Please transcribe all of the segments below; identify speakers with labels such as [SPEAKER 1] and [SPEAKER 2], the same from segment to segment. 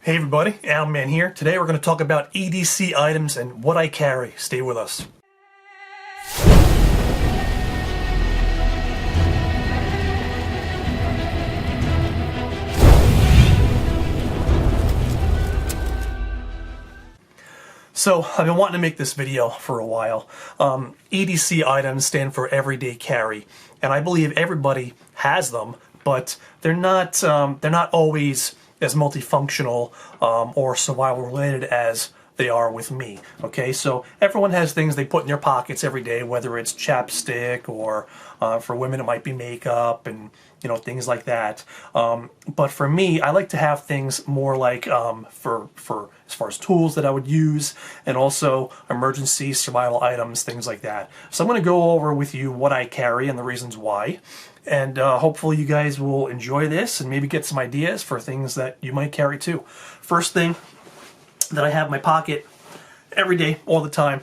[SPEAKER 1] Hey everybody, Al Man here. Today we're going to talk about EDC items and what I carry. Stay with us. So, I've been wanting to make this video for a while. EDC items stand for everyday carry, and I believe everybody has them, but they're not always as multifunctional or survival related as they are with me. Okay, so everyone has things they put in their pockets every day, whether it's chapstick or for women it might be makeup and things like that. But for me, I like to have things more like for as far as tools that I would use, and also emergency survival items, things like that. So I'm going to go over with you what I carry and the reasons why. And hopefully you guys will enjoy this and maybe get some ideas for things that you might carry too. First thing that I have in my pocket every day, all the time,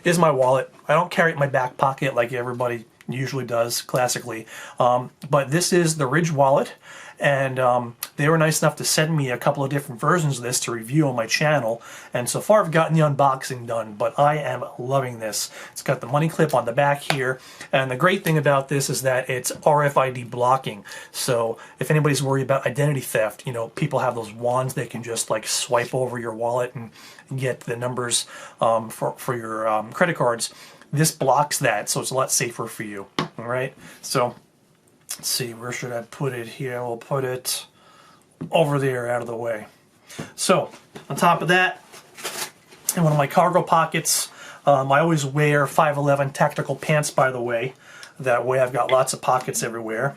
[SPEAKER 1] is my wallet. I don't carry it in my back pocket like everybody usually does, classically. But this is the Ridge wallet, and they were nice enough to send me a couple of different versions of this to review on my channel, and so far I've gotten the unboxing done, but I am loving this. It's got the money clip on the back here, and the great thing about this is that it's RFID blocking, so if anybody's worried about identity theft, people have those wands they can just like swipe over your wallet and get the numbers for your credit cards. This blocks that, so it's a lot safer for you. All right, so let's see, where should I put it here? We'll put it over there, out of the way. So on top of that, in one of my cargo pockets, I always wear 511 tactical pants, by the way. That way I've got lots of pockets everywhere.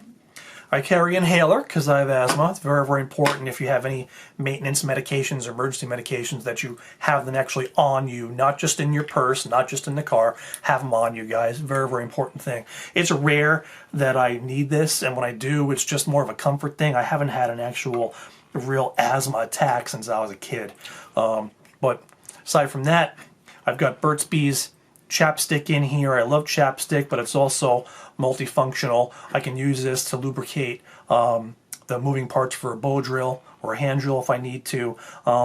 [SPEAKER 1] I carry an inhaler because I have asthma. It's very, very important if you have any maintenance medications or emergency medications that you have them actually on you, not just in your purse, not just in the car. Have them on you, guys. Very, very important thing. It's rare that I need this, and when I do, it's just more of a comfort thing. I haven't had an actual real asthma attack since I was a kid. But aside from that, I've got Burts Bees chapstick in here. I love chapstick, but it's also multifunctional. I can use this to lubricate the moving parts for a bow drill or a hand drill if I need to.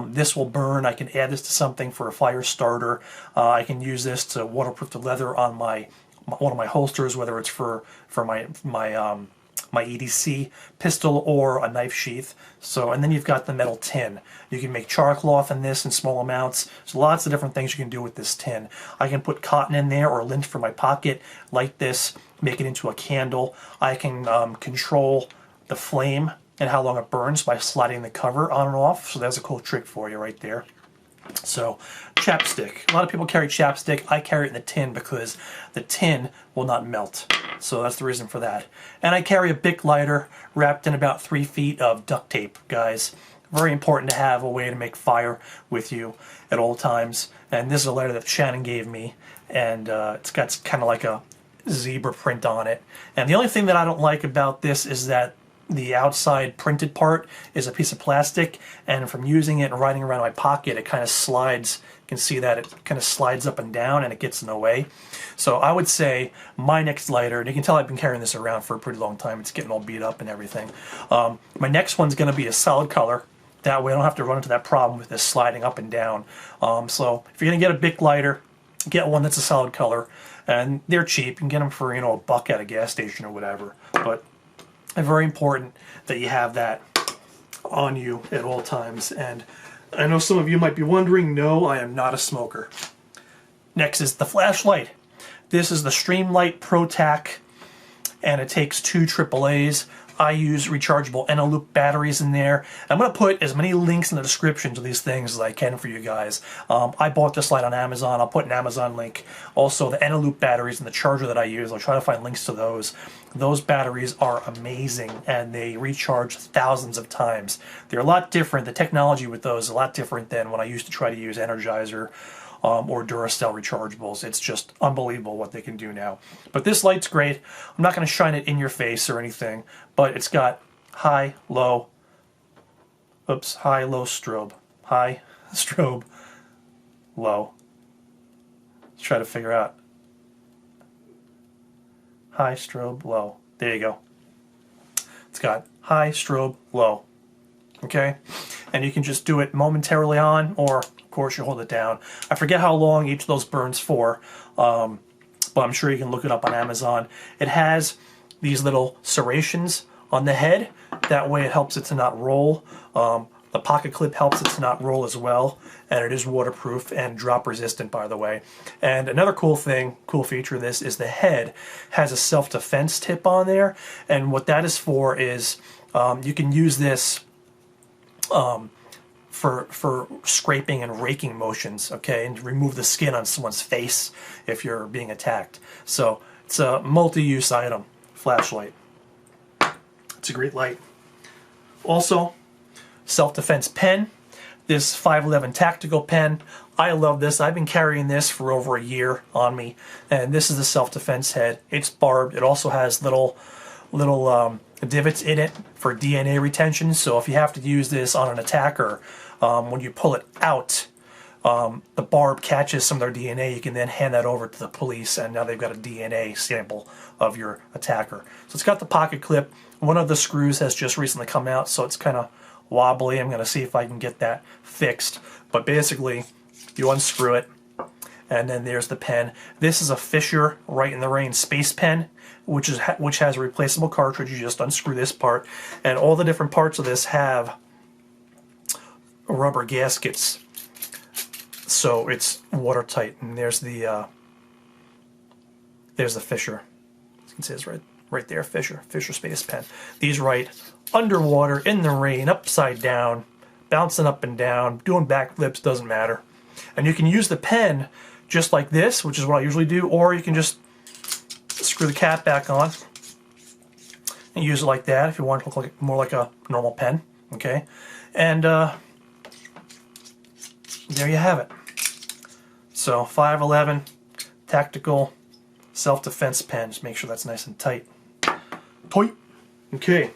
[SPEAKER 1] This will burn. I can add this to something for a fire starter. I can use this to waterproof the leather on one of my holsters, whether it's for my EDC pistol or a knife sheath. So, and then you've got the metal tin. You can make char cloth in this in small amounts. There's lots of different things you can do with this tin. I can put cotton in there or lint for my pocket, light this, make it into a candle. I can control the flame and how long it burns by sliding the cover on and off. So that's a cool trick for you right there. So, chapstick. A lot of people carry chapstick. I carry it in the tin because the tin will not melt. So that's the reason for that. And I carry a Bic Lighter wrapped in about 3 feet of duct tape, guys. Very important to have a way to make fire with you at all times. And this is a lighter that Shannon gave me, and it's got kind of like a zebra print on it. And the only thing that I don't like about this is that the outside printed part is a piece of plastic, and from using it and riding around my pocket, it kind of slides. You can see that it kind of slides up and down and it gets in the way. So I would say my next lighter, and you can tell I've been carrying this around for a pretty long time, it's getting all beat up and everything. My next one's going to be a solid color. That way I don't have to run into that problem with this sliding up and down. So if you're going to get a Bic Lighter, get one that's a solid color, and they're cheap. You can get them for $1 at a gas station or whatever. But very important that you have that on you at all times. And I know some of you might be wondering, no, I am not a smoker. Next is the flashlight. This is the Streamlight Protac, and it takes 2 AAAs. I use rechargeable Eneloop batteries in there. I'm going to put as many links in the description to these things as I can for you guys. I bought this light on Amazon. I'll put an Amazon link. Also, the Eneloop batteries and the charger that I use, I'll try to find links to those. Those batteries are amazing, and they recharge thousands of times. They're a lot different. The technology with those is a lot different than when I used to try to use Energizer or Duracell rechargeables. It's just unbelievable what they can do now. But this light's great. I'm not going to shine it in your face or anything, but it's got high, low strobe. High, strobe, low. Let's try to figure out. High, strobe, low. There you go. It's got high, strobe, low. Okay? and you can just do it momentarily on, or of course you hold it down. I forget how long each of those burns for, but I'm sure you can look it up on Amazon. It has these little serrations on the head. That way it helps it to not roll. The pocket clip helps it to not roll as well, and it is waterproof and drop resistant, by the way. And another cool feature of this is the head has a self-defense tip on there, and what that is for is you can use this for scraping and raking motions, okay, and remove the skin on someone's face if you're being attacked. So it's a multi-use item. Flashlight. It's a great light. Also, self-defense pen. This 511 tactical pen. I love this. I've been carrying this for over a year on me, and this is the self-defense head. It's barbed. It also has little divots in it for DNA retention. So if you have to use this on an attacker, when you pull it out, the barb catches some of their DNA. You can then hand that over to the police, and now they've got a DNA sample of your attacker. So it's got the pocket clip. One of the screws has just recently come out, so it's kind of wobbly. I'm going to see if I can get that fixed. But basically, you unscrew it, and then there's the pen. This is a Fisher Right in the Rain space pen, which has a replaceable cartridge. You just unscrew this part, and all the different parts of this have rubber gaskets, so it's watertight. And there's the Fisher. You can see it's right there, Fisher space pen. These write underwater, in the rain, upside down, bouncing up and down, doing backflips, doesn't matter. And you can use the pen just like this, which is what I usually do, or you can just screw the cap back on and use it like that if you want it to look more like a normal pen, okay? And there you have it. So 511 tactical self-defense pen. Just make sure that's nice and tight. Okay.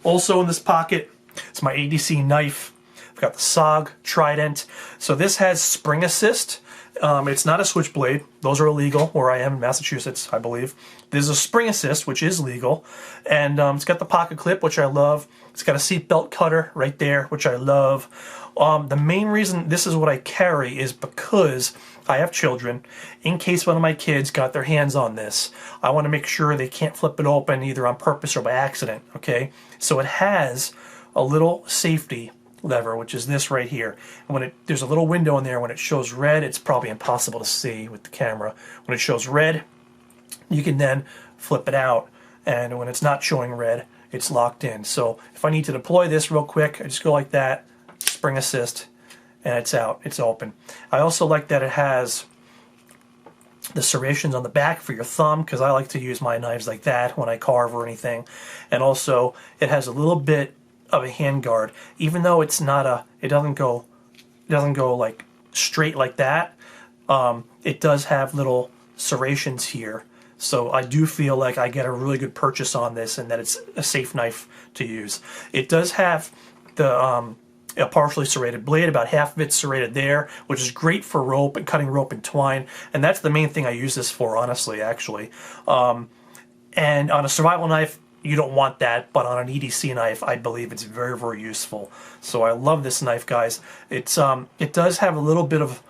[SPEAKER 1] Also in this pocket, it's my EDC knife. I've got the SOG Trident. So this has spring assist. It's not a switchblade. Those are illegal where I am in Massachusetts, I believe. There's a spring assist, which is legal. And it's got the pocket clip, which I love. It's got a seatbelt cutter right there, which I love. The main reason this is what I carry is because I have children. In case one of my kids got their hands on this, I want to make sure they can't flip it open either on purpose or by accident, okay? So it has a little safety lever, which is this right here. And when there's a little window in there, when it shows red, it's probably impossible to see with the camera. When it shows red, you can then flip it out, and when it's not showing red, it's locked in. So if I need to deploy this real quick, I just go like that, spring assist, and it's out, it's open. I also like that it has the serrations on the back for your thumb, because I like to use my knives like that when I carve or anything. And also it has a little bit of a hand guard, even though it's not it doesn't go like straight like that. It does have little serrations here, so I do feel like I get a really good purchase on this, and that it's a safe knife to use. It does have the a partially serrated blade, about half of it's serrated there, which is great for rope and cutting rope and twine, and that's the main thing I use this for, honestly, actually. And on a survival knife, you don't want that, but on an EDC knife, I believe it's very, very useful. So I love this knife, guys. It does have a little bit of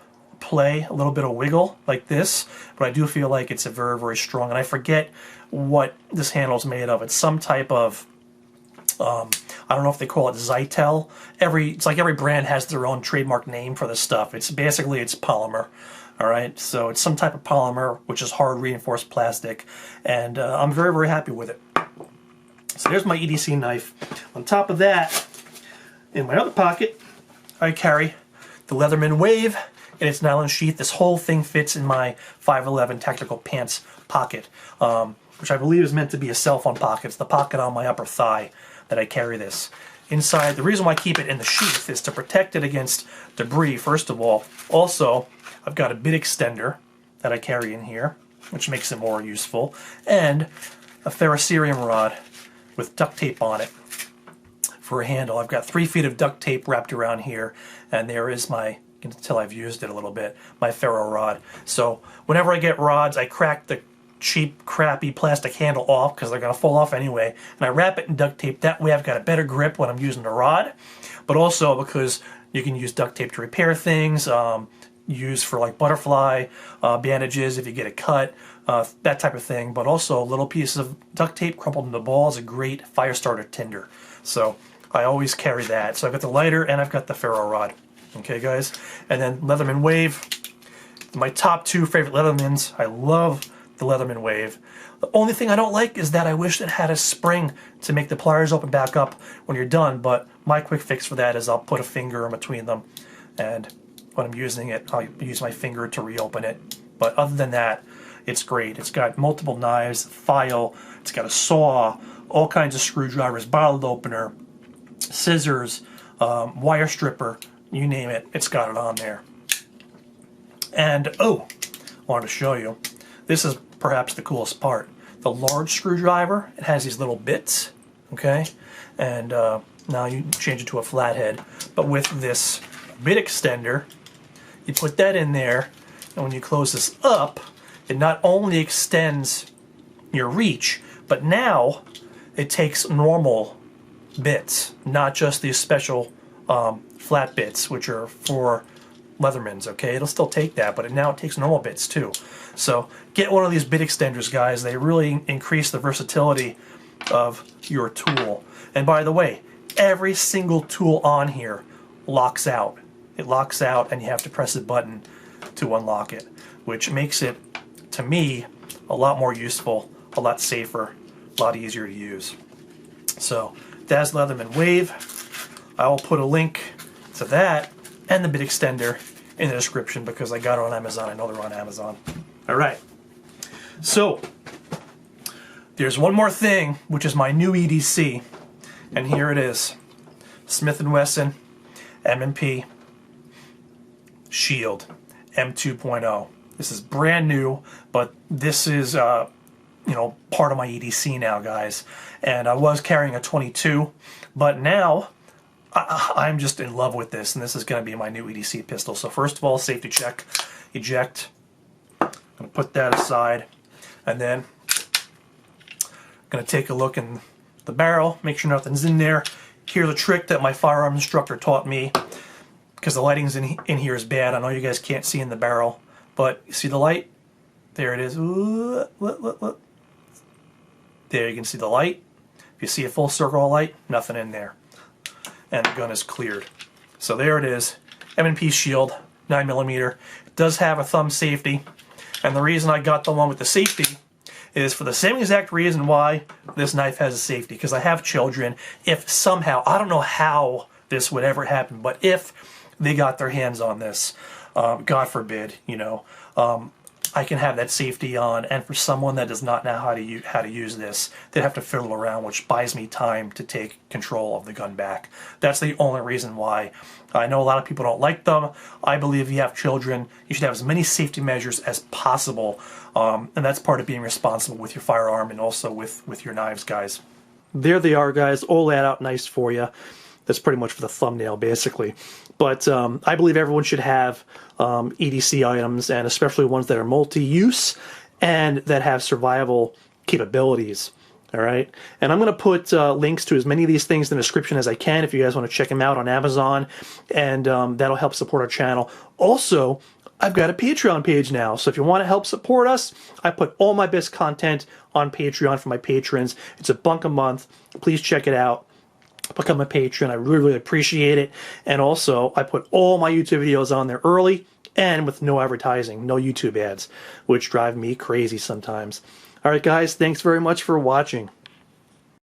[SPEAKER 1] play, a little bit of wiggle like this, but I do feel like it's a very, very strong, and I forget what this handle's made of. It's some type of I don't know if they call it Zytel. It's like every brand has their own trademark name for this stuff. It's polymer. All right, so it's some type of polymer, which is hard reinforced plastic, and I'm very, very happy with it. So there's my EDC knife. On top of that, in my other pocket, I carry the Leatherman Wave in its nylon sheath. This whole thing fits in my 511 tactical pants pocket, which I believe is meant to be a cell phone pocket. It's the pocket on my upper thigh that I carry this. Inside, the reason why I keep it in the sheath is to protect it against debris, first of all. Also, I've got a bit extender that I carry in here, which makes it more useful, and a ferrocerium rod with duct tape on it for a handle. I've got 3 feet of duct tape wrapped around here, and there is my, you can tell I've used it a little bit, my ferro rod. So whenever I get rods, I crack the cheap, crappy plastic handle off because they're going to fall off anyway. And I wrap it in duct tape. That way I've got a better grip when I'm using the rod. But also because you can use duct tape to repair things, use for like butterfly bandages if you get a cut, that type of thing. But also a little piece of duct tape crumpled into a ball is a great fire starter tinder. So I always carry that. So I've got the lighter and I've got the ferro rod. Okay, guys? And then Leatherman Wave. My top 2 favorite Leathermans. I love the Leatherman Wave. The only thing I don't like is that I wish it had a spring to make the pliers open back up when you're done, but my quick fix for that is I'll put a finger in between them, and when I'm using it, I'll use my finger to reopen it. But other than that, it's great. It's got multiple knives, file, it's got a saw, all kinds of screwdrivers, bottle opener, scissors, wire stripper, you name it, it's got it on there. And, oh, I wanted to show you. This is perhaps the coolest part. The large screwdriver, it has these little bits, okay? And now you change it to a flathead. But with this bit extender, you put that in there, and when you close this up, it not only extends your reach, but now it takes normal bits, not just these special flat bits, which are for Leathermans, okay? It'll still take that, but now it takes normal bits too. So get one of these bit extenders, guys. They really increase the versatility of your tool. And by the way, every single tool on here locks out. It locks out and you have to press a button to unlock it, which makes it, to me, a lot more useful, a lot safer, a lot easier to use. So that's Leatherman Wave. I will put a link to that and the bit extender in the description because I got it on Amazon. I know they're on Amazon. All right. So there's one more thing, which is my new EDC, and here it is: Smith & Wesson M&P Shield M2.0. This is brand new, but this is you know, part of my EDC now, guys. And I was carrying a 22, but now I'm just in love with this, and this is going to be my new EDC pistol. So first of all, safety check, eject. I'm going to put that aside, and then I'm going to take a look in the barrel, make sure nothing's in there. Here's a trick that my firearm instructor taught me, because the lighting's in here is bad. I know you guys can't see in the barrel, but you see the light? There it is. Ooh, look. There you can see the light. If you see a full circle of light, nothing in there. And the gun is cleared. So there it is, M&P Shield, 9mm. It does have a thumb safety, and the reason I got the one with the safety is for the same exact reason why this knife has a safety, because I have children. If somehow, I don't know how this would ever happen, but if they got their hands on this, God forbid, you know, I can have that safety on, and for someone that does not know how to use this, they'd have to fiddle around, which buys me time to take control of the gun back. That's the only reason why. I know a lot of people don't like them. I believe if you have children, you should have as many safety measures as possible, and that's part of being responsible with your firearm and also with your knives, guys. There they are, guys, all laid out nice for you. That's pretty much for the thumbnail, basically. But I believe everyone should have EDC items, and especially ones that are multi-use and that have survival capabilities. All right, and I'm going to put links to as many of these things in the description as I can if you guys want to check them out on Amazon, and that'll help support our channel. Also, I've got a Patreon page now, so if you want to help support us, I put all my best content on Patreon for my patrons. It's $1 a month. Please check it out. Become a patron. I really, really appreciate it. And also, I put all my YouTube videos on there early and with no advertising, no YouTube ads, which drive me crazy sometimes. All right, guys, thanks very much for watching.